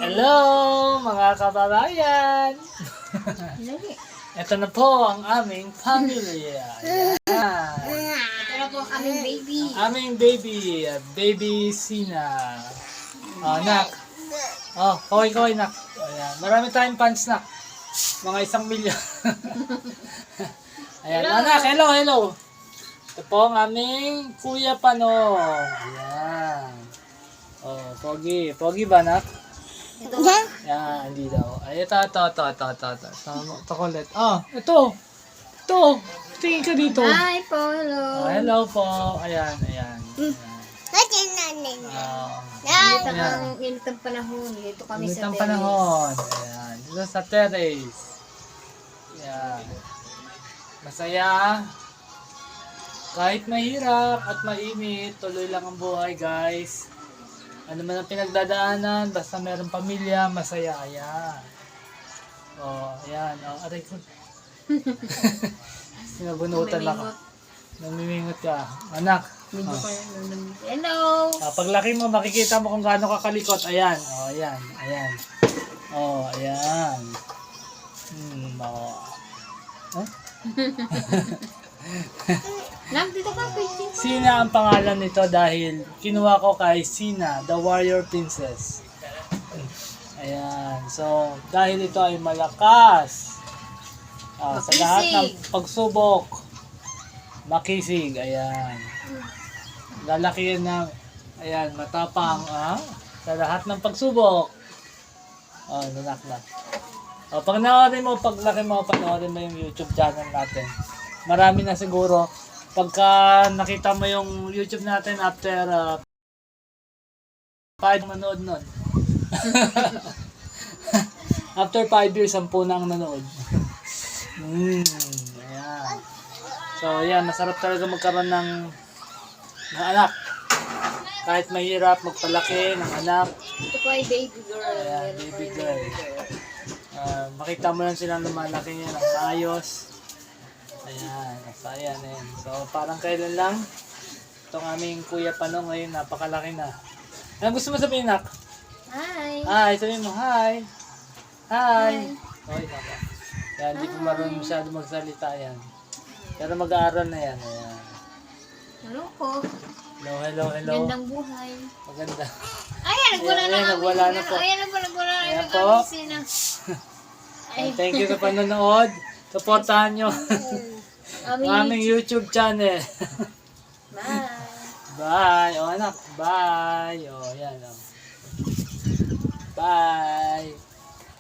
Hello mga kababayan! Ito na po ang aming pamilya. Ayan. Ito na po ang aming baby. Aming baby, baby Sina. Oh, nak. Oh, kaway nak. Ayan. Marami tayong fans nak. Mga 1,000,000. Ayan, Hello. anak, hello. Ito po ang aming Kuya Pano. Ayan. Oh, pogi ba nak? Ito. Yan, hindi daw. Ay, ito. Chocolate. Ah, ito. Tingin ka dito. Hi po, hello. Oh, hello po. Ayan. Init ang init ang panahon. Dito kami Init sa ang terrace. panahon. Ayan. Dito sa terrace. Ayan. Masaya. Kahit mahirap at mainit, tuloy lang ang buhay, guys. Ano man ang pinagdadaanan, basta merong pamilya, masaya. Ayan. Oh, ayan. Oh, aray ko. Sinabunutan ako. Namimingot ka. Anak. Medyo Oh. kayo hello. Paglaki mo, makikita mo kung gaano ka kalikot. Ayan. Oh, ayan. Oh, ayan. Oh. Huh? Nak, dito ka, pwede. Sina ang pangalan nito dahil kinuha ko kay Sina, the warrior princess. Ayan. So, dahil ito ay malakas. Sa lahat ng pagsubok, makisig. Ayan. Lalaki yan ng, ayan, matapang. Sa lahat ng pagsubok. Oh, nanak. Panoorin mo, paglaki mo, panoorin mo yung YouTube channel natin. Marami na siguro. Pagka nakita mo yung YouTube natin after 5 manood nun. After 5 years, 10 na ang nanood. Ayan. So, ayan, masarap talaga magkaroon ng anak. Kahit mahirap magpalaki ng anak. Ito po ay baby girl. Ayan, baby girl. Makita mo lang silang lumalaki niya ng ayos. Ayan, ayan. So, parang kailan lang itong aming Kuya Pano ngayon, napakalaki na. Ano gusto mo sabihin, nak? Hi. Sabihin mo, hi. Okay, tama. Yan, hindi ko marunong masyado magsalita yan. Pero mag-aaral na yan. Ayan. Hello po. Hello. Gandang buhay. Maganda. Ayan, nagwala Ayan, na kami. nagwala na po. Ayan na po, nagwala na Ayan yung po. aming Sina. Thank you sa panonood. Supportahan nyo ang aming YouTube channel. Bye. Bye. O anak, bye. O yan. Bye.